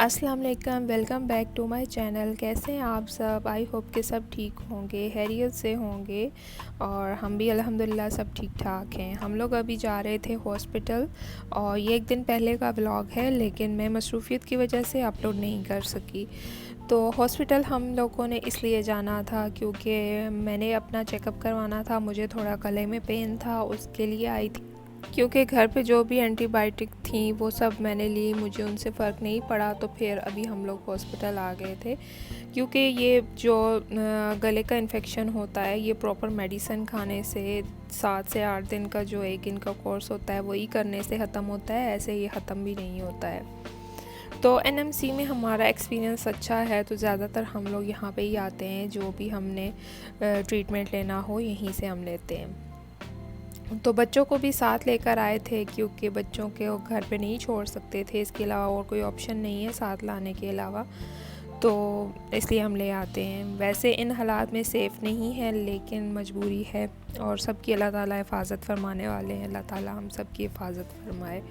अस्सलाम वालेकुम, welcome back to my channel. कैसे हैं आप सब? आई होप कि सब ठीक होंगे, खैरियत से होंगे और हम भी अल्हम्दुलिल्लाह सब ठीक ठाक हैं। हम लोग अभी जा रहे थे हॉस्पिटल और ये एक दिन पहले का व्लॉग है, लेकिन मैं मसरूफ़ियत की वजह से अपलोड नहीं कर सकी। तो हॉस्पिटल हम लोगों ने इसलिए जाना था क्योंकि मैंने अपना चेकअप करवाना था। मुझे थोड़ा गले में पेन था, उसके लिए आई थी। क्योंकि घर पे जो भी एंटीबायोटिक थी वो सब मैंने ली, मुझे उनसे फ़र्क नहीं पड़ा, तो फिर अभी हम लोग हॉस्पिटल आ गए थे। क्योंकि ये जो गले का इन्फेक्शन होता है, ये प्रॉपर मेडिसिन खाने से 7 से 8 दिन का जो एक दिन का कोर्स होता है वही करने से ख़त्म होता है, ऐसे ये ख़त्म भी नहीं होता है। तो एनएमसी में हमारा एक्सपीरियंस अच्छा है, तो ज़्यादातर हम लोग यहाँ पे ही आते हैं। जो भी हमने ट्रीटमेंट लेना हो यहीं से हम लेते हैं। तो बच्चों को भी साथ लेकर आए थे क्योंकि बच्चों के वो घर पे नहीं छोड़ सकते थे, इसके अलावा और कोई ऑप्शन नहीं है साथ लाने के अलावा, तो इसलिए हम ले आते हैं। वैसे इन हालात में सेफ़ नहीं है, लेकिन मजबूरी है और सबकी अल्लाह ताला हिफाजत फरमाने वाले हैं। अल्लाह ताला हम सब की हिफाजत फरमाए।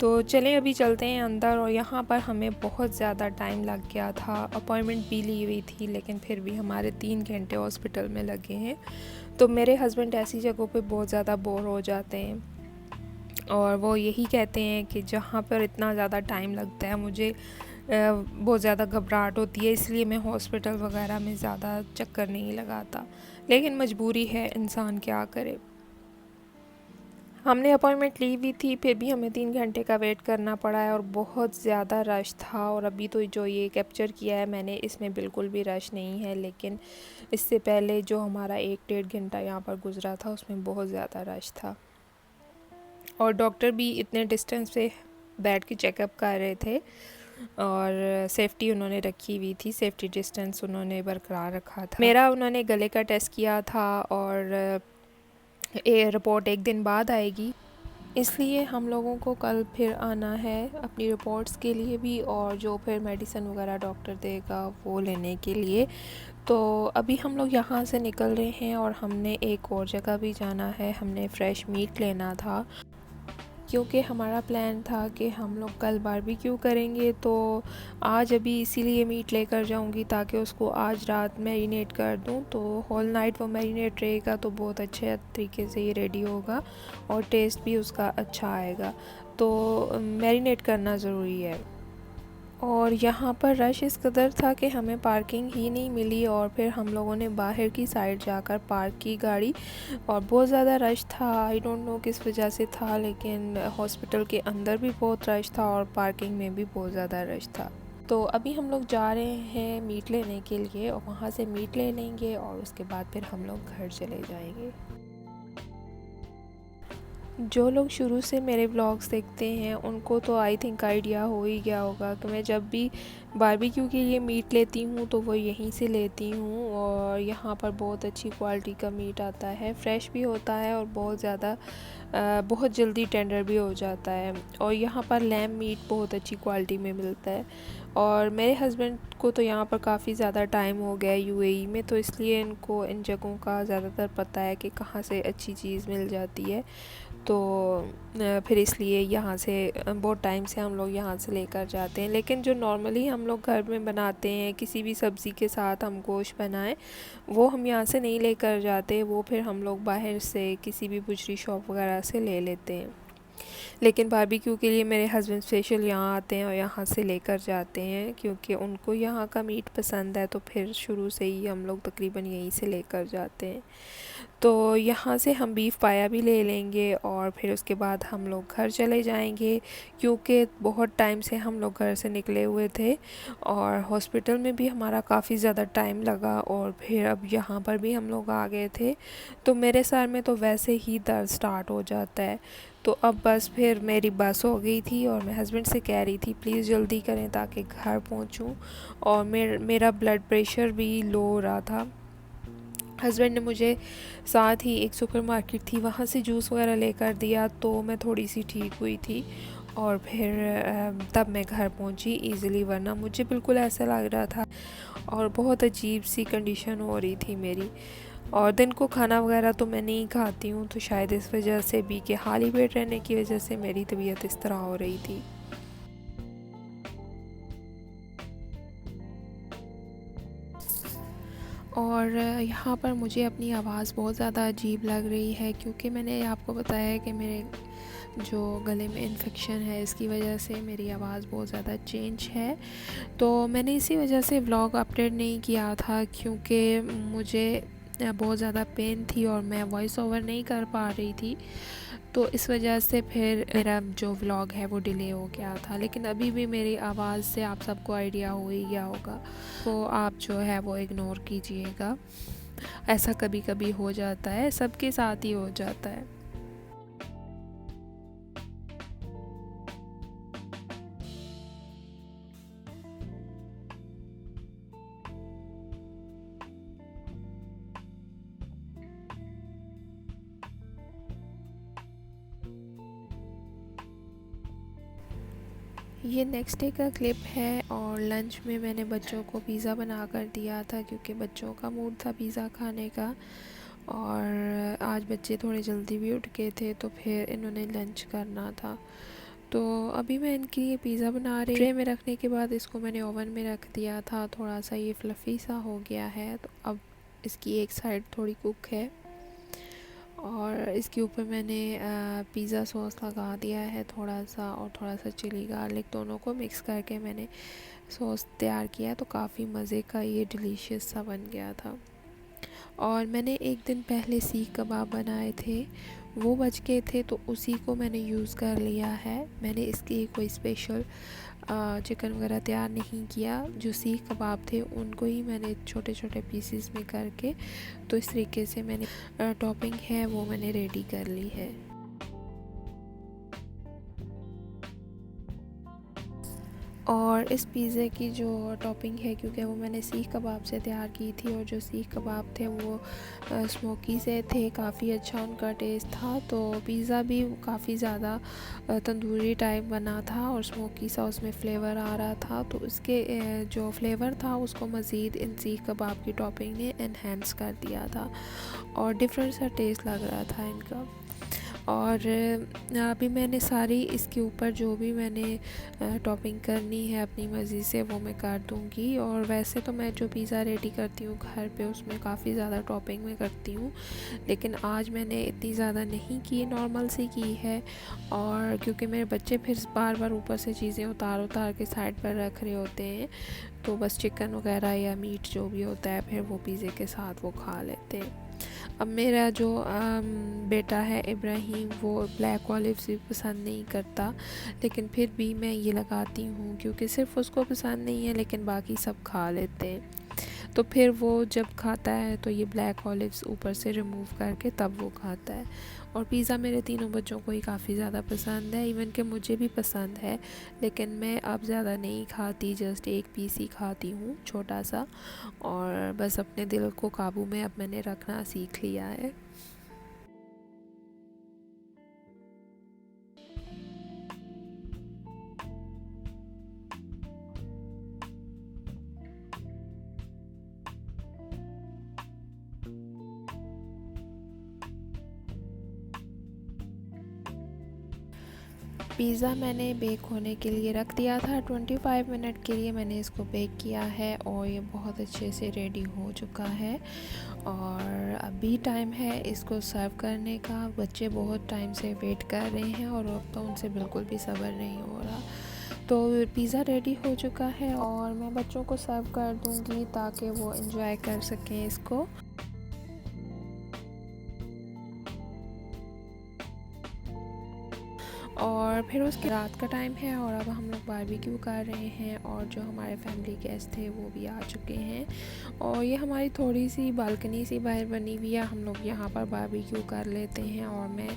तो चलें अभी चलते हैं अंदर। और यहाँ पर हमें बहुत ज़्यादा टाइम लग गया था, अपॉइंटमेंट भी ली हुई थी, लेकिन फिर भी हमारे 3 घंटे हॉस्पिटल में लगे हैं। तो मेरे हस्बैंड ऐसी जगहों पे बहुत ज़्यादा बोर हो जाते हैं और वो यही कहते हैं कि जहाँ पर इतना ज़्यादा टाइम लगता है, मुझे बहुत ज़्यादा घबराहट होती है, इसलिए मैं हॉस्पिटल वगैरह में ज़्यादा चक्कर नहीं लगाता। लेकिन मजबूरी है, इंसान क्या करे। हमने अपॉइंटमेंट ली हुई थी, फिर भी हमें 3 घंटे का वेट करना पड़ा है और बहुत ज़्यादा रश था। और अभी तो जो ये कैप्चर किया है मैंने, इसमें बिल्कुल भी रश नहीं है, लेकिन इससे पहले जो हमारा 1-1.5 घंटा यहाँ पर गुजरा था उसमें बहुत ज़्यादा रश था। और डॉक्टर भी इतने डिस्टेंस पे बैठ के चेकअप कर रहे थे और सेफ़्टी उन्होंने रखी हुई थी, सेफ़्टी डिस्टेंस उन्होंने बरकरार रखा था। मेरा उन्होंने गले का टेस्ट किया था और रिपोर्ट 1 दिन बाद आएगी, इसलिए हम लोगों को कल फिर आना है अपनी रिपोर्ट्स के लिए भी, और जो फिर मेडिसिन वगैरह डॉक्टर देगा वो लेने के लिए। तो अभी हम लोग यहाँ से निकल रहे हैं और हमने एक और जगह भी जाना है। हमने फ़्रेश मीट लेना था क्योंकि हमारा प्लान था कि हम लोग कल बारबेक्यू करेंगे, तो आज अभी इसीलिए मीट लेकर जाऊंगी ताकि उसको आज रात मैरिनेट कर दूं। तो होल नाइट वो मैरिनेट रहेगा तो बहुत अच्छे तरीके से ये रेडी होगा और टेस्ट भी उसका अच्छा आएगा। तो मैरिनेट करना ज़रूरी है। और यहाँ पर रश इस कदर था कि हमें पार्किंग ही नहीं मिली और फिर हम लोगों ने बाहर की साइड जाकर पार्क की गाड़ी, और बहुत ज़्यादा रश था। आई डोंट नो किस वजह से था, लेकिन हॉस्पिटल के अंदर भी बहुत रश था और पार्किंग में भी बहुत ज़्यादा रश था। तो अभी हम लोग जा रहे हैं मीट लेने के लिए और वहाँ से मीट ले लेंगे और उसके बाद फिर हम लोग घर चले जाएंगे। जो लोग शुरू से मेरे व्लॉग्स देखते हैं उनको तो आई थिंक आइडिया हो ही गया होगा कि मैं जब भी बारबेक्यू के लिए मीट लेती हूँ तो वो यहीं से लेती हूँ। और यहाँ पर बहुत अच्छी क्वालिटी का मीट आता है, फ्रेश भी होता है और बहुत जल्दी टेंडर भी हो जाता है। और यहाँ पर लैम मीट बहुत अच्छी क्वालिटी में मिलता है। और मेरे हस्बैंड को तो यहाँ पर काफ़ी ज़्यादा टाइम हो गया है यूएई में, तो इसलिए इनको इन जगहों का ज़्यादातर पता है कि कहाँ से अच्छी चीज़ मिल जाती है। तो फिर इसलिए यहाँ से बहुत टाइम से हम लोग यहाँ से लेकर जाते हैं। लेकिन जो नॉर्मली हम लोग घर में बनाते हैं, किसी भी सब्ज़ी के साथ हम गोश्त बनाएं, वो हम यहाँ से नहीं लेकर जाते, वो फिर हम लोग बाहर से किसी भी बुचरी शॉप वगैरह से ले लेते हैं। लेकिन बारबेक्यू के लिए मेरे हस्बैंड स्पेशल यहाँ आते हैं और यहाँ से लेकर जाते हैं क्योंकि उनको यहाँ का मीट पसंद है, तो फिर शुरू से ही हम लोग तकरीबन यहीं से लेकर जाते हैं। तो यहाँ से हम बीफ पाया भी ले लेंगे और फिर उसके बाद हम लोग घर चले जाएंगे क्योंकि बहुत टाइम से हम लोग घर से निकले हुए थे और हॉस्पिटल में भी हमारा काफ़ी ज़्यादा टाइम लगा और फिर अब यहाँ पर भी हम लोग आ गए थे। तो मेरे सर में तो वैसे ही दर्द स्टार्ट हो जाता है। तो अब बस फिर मेरी बस हो गई थी और मैं हस्बैंड से कह रही थी प्लीज़ जल्दी करें ताकि घर पहुँचूँ। और मेरा ब्लड प्रेशर भी लो हो रहा था। हस्बैंड ने मुझे साथ ही एक सुपरमार्केट थी वहाँ से जूस वगैरह लेकर दिया, तो मैं थोड़ी सी ठीक हुई थी और फिर तब मैं घर पहुँची ईज़िली, वरना मुझे बिल्कुल ऐसा लग रहा था और बहुत अजीब सी कंडीशन हो रही थी मेरी। और दिन को खाना वगैरह तो मैं नहीं खाती हूँ, तो शायद इस वजह से भी कि खाली पेट रहने की वजह से मेरी तबीयत इस तरह हो रही थी। और यहाँ पर मुझे अपनी आवाज़ बहुत ज़्यादा अजीब लग रही है, क्योंकि मैंने आपको बताया है कि मेरे जो गले में इन्फेक्शन है, इसकी वजह से मेरी आवाज़ बहुत ज़्यादा चेंज है। तो मैंने इसी वजह से व्लॉग अपडेट नहीं किया था, क्योंकि मुझे बहुत ज़्यादा पेन थी और मैं वॉइस ओवर नहीं कर पा रही थी। तो इस वजह से फिर मेरा जो व्लॉग है वो डिले हो गया था। लेकिन अभी भी मेरी आवाज़ से आप सबको आइडिया हो ही गया होगा, तो आप जो है वो इग्नोर कीजिएगा। ऐसा कभी कभी हो जाता है, सबके साथ ही हो जाता है। ये नेक्स्ट डे का क्लिप है, और लंच में मैंने बच्चों को पिज़्ज़ा बना कर दिया था, क्योंकि बच्चों का मूड था पिज़्ज़ा खाने का। और आज बच्चे थोड़े जल्दी भी उठ गए थे, तो फिर इन्होंने लंच करना था। तो अभी मैं इनके लिए पिज़्ज़ा बना रही, ट्रे में रखने के बाद इसको मैंने ओवन में रख दिया था। थोड़ा सा ये फ्लफ़ी सा हो गया है, तो अब इसकी एक साइड थोड़ी कुक है, और इसके ऊपर मैंने पिज़्ज़ा सॉस लगा दिया है थोड़ा सा, और थोड़ा सा चिली गार्लिक दोनों को मिक्स करके मैंने सॉस तैयार किया। तो काफ़ी मज़े का ये डिलीशियस सा बन गया था। और मैंने एक दिन पहले सीख कबाब बनाए थे, वो बच गए थे, तो उसी को मैंने यूज़ कर लिया है। मैंने इसके लिए कोई स्पेशल चिकन वगैरह तैयार नहीं किया। जो सीख कबाब थे उनको ही मैंने छोटे छोटे पीसेस में करके, तो इस तरीके से मैंने टॉपिंग है वो मैंने रेडी कर ली है। और इस पिज़्ज़े की जो टॉपिंग है, क्योंकि वो मैंने सीख कबाब से तैयार की थी, और जो सीख कबाब थे वो स्मोकी से थे, काफ़ी अच्छा उनका टेस्ट था। तो पिज़्ज़ा भी काफ़ी ज़्यादा तंदूरी टाइप बना था, और स्मोकी सा उसमें फ़्लेवर आ रहा था। तो उसके जो फ्लेवर था उसको मज़ीद इन सीख कबाब की टॉपिंग ने एनहेंस कर दिया था, और डिफरेंट सा टेस्ट लग रहा था इनका। और अभी मैंने सारी इसके ऊपर जो भी मैंने टॉपिंग करनी है अपनी मर्ज़ी से वो मैं कर दूँगी। और वैसे तो मैं जो पिज़्ज़ा रेडी करती हूँ घर पे, उसमें काफ़ी ज़्यादा टॉपिंग में करती हूँ, लेकिन आज मैंने इतनी ज़्यादा नहीं की, नॉर्मल सी की है। और क्योंकि मेरे बच्चे फिर बार बार ऊपर से चीज़ें उतार उतार के साइड पर रख रहे होते हैं, तो बस चिकन वगैरह या मीट जो भी होता है फिर वो पिज़्ज़े के साथ वो खा लेते हैं। अब मेरा जो बेटा है इब्राहिम, वो ब्लैक ऑलिव्स भी पसंद नहीं करता, लेकिन फिर भी मैं ये लगाती हूँ, क्योंकि सिर्फ उसको पसंद नहीं है लेकिन बाकी सब खा लेते हैं। तो फिर वो जब खाता है तो ये ब्लैक ऑलिव्स ऊपर से रिमूव करके तब वो खाता है। और पिज़्ज़ा मेरे तीनों बच्चों को ही काफ़ी ज़्यादा पसंद है, इवन कि मुझे भी पसंद है, लेकिन मैं अब ज़्यादा नहीं खाती, जस्ट एक पीस ही खाती हूँ छोटा सा। और बस अपने दिल को काबू में अब मैंने रखना सीख लिया है। पिज़्ज़ा मैंने बेक होने के लिए रख दिया था, 25 मिनट के लिए मैंने इसको बेक किया है, और ये बहुत अच्छे से रेडी हो चुका है। और अभी टाइम है इसको सर्व करने का। बच्चे बहुत टाइम से वेट कर रहे हैं, और अब तो उनसे बिल्कुल भी सब्र नहीं हो रहा। तो पिज़्ज़ा रेडी हो चुका है, और मैं बच्चों को सर्व कर दूँगी ताकि वो एंजॉय कर सकें इसको। और फिर उसके रात का टाइम है, और अब हम लोग बारबेक्यू कर रहे हैं, और जो हमारे फैमिली गेस्ट थे वो भी आ चुके हैं। और ये हमारी थोड़ी सी बालकनी सी बाहर बनी हुई है, हम लोग यहाँ पर बारबेक्यू कर लेते हैं। और मैं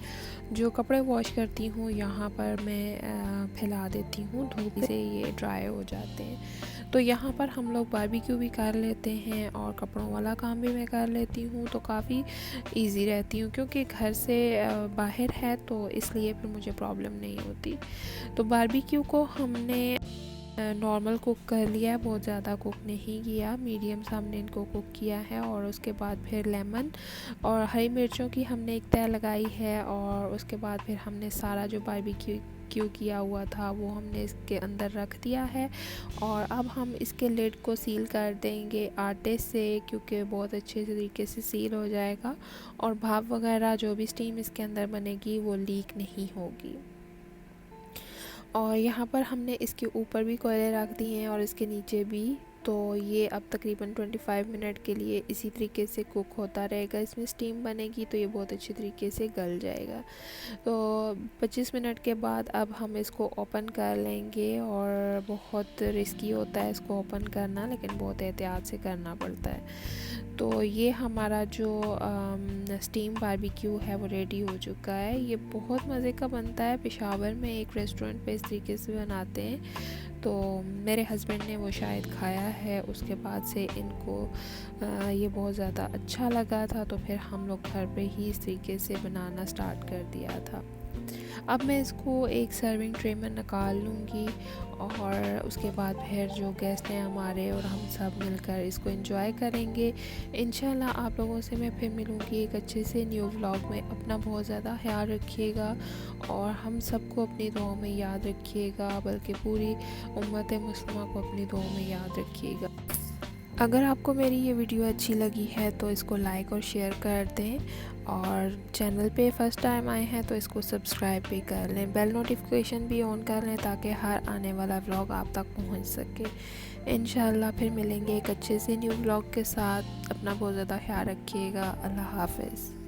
जो कपड़े वॉश करती हूँ यहाँ पर मैं फैला देती हूँ, धूप से ये ड्राई हो जाते हैं। तो यहाँ पर हम लोग बारबेक्यू भी कर लेते हैं, और कपड़ों वाला काम भी मैं कर लेती हूँ, तो काफ़ी इजी रहती हूँ, क्योंकि घर से बाहर है, तो इसलिए फिर मुझे प्रॉब्लम नहीं होती। तो बारबेक्यू को हमने नॉर्मल कुक कर लिया है, बहुत ज़्यादा कुक नहीं किया, मीडियम सा हमने इनको कुक किया है। और उसके बाद फिर लेमन और हरी मिर्चों की हमने एक तह लगाई है, और उसके बाद फिर हमने सारा जो बारबेक्यू बारबेक्यू किया हुआ था वो हमने इसके अंदर रख दिया है। और अब हम इसके लिड को सील कर देंगे आटे से, क्योंकि बहुत अच्छे तरीके से सील हो जाएगा और भाप वगैरह जो भी स्टीम इसके अंदर बनेगी वो लीक नहीं होगी। और यहाँ पर हमने इसके ऊपर भी कोयले रख दिए हैं और इसके नीचे भी। तो ये अब तकरीबन 25 मिनट के लिए इसी तरीके से कुक होता रहेगा। इसमें स्टीम बनेगी तो ये बहुत अच्छी तरीके से गल जाएगा। तो 25 मिनट के बाद अब हम इसको ओपन कर लेंगे। और बहुत रिस्की होता है इसको ओपन करना, लेकिन बहुत एहतियात से करना पड़ता है। तो ये हमारा जो स्टीम बारबेक्यू है वो रेडी हो चुका है। ये बहुत मज़े का बनता है। पेशावर में एक रेस्टोरेंट पे इस तरीके से बनाते हैं, तो मेरे हस्बैंड ने वो शायद खाया है, उसके बाद से इनको ये बहुत ज़्यादा अच्छा लगा था। तो फिर हम लोग घर पे ही इस तरीके से बनाना स्टार्ट कर दिया था। अब मैं इसको एक सर्विंग ट्रे में निकाल लूँगी और उसके बाद फिर जो गेस्ट हैं हमारे और हम सब मिलकर इसको एंजॉय करेंगे। इंशाल्लाह आप लोगों से मैं फिर मिलूँगी एक अच्छे से न्यू व्लॉग में। अपना बहुत ज़्यादा ख्याल रखिएगा और हम सबको अपनी दुआ में याद रखिएगा, बल्कि पूरी उम्मत मुस्लिमा को अपनी दुआ में याद रखिएगा। अगर आपको मेरी ये वीडियो अच्छी लगी है तो इसको लाइक और शेयर कर दें, और चैनल पे फर्स्ट टाइम आए हैं तो इसको सब्सक्राइब भी कर लें, बेल नोटिफिकेशन भी ऑन कर लें ताकि हर आने वाला व्लॉग आप तक पहुंच सके। इंशाल्लाह फिर मिलेंगे एक अच्छे से न्यू व्लॉग के साथ। अपना बहुत ज़्यादा ख्याल रखिएगा। अल्लाह हाफ़िज़।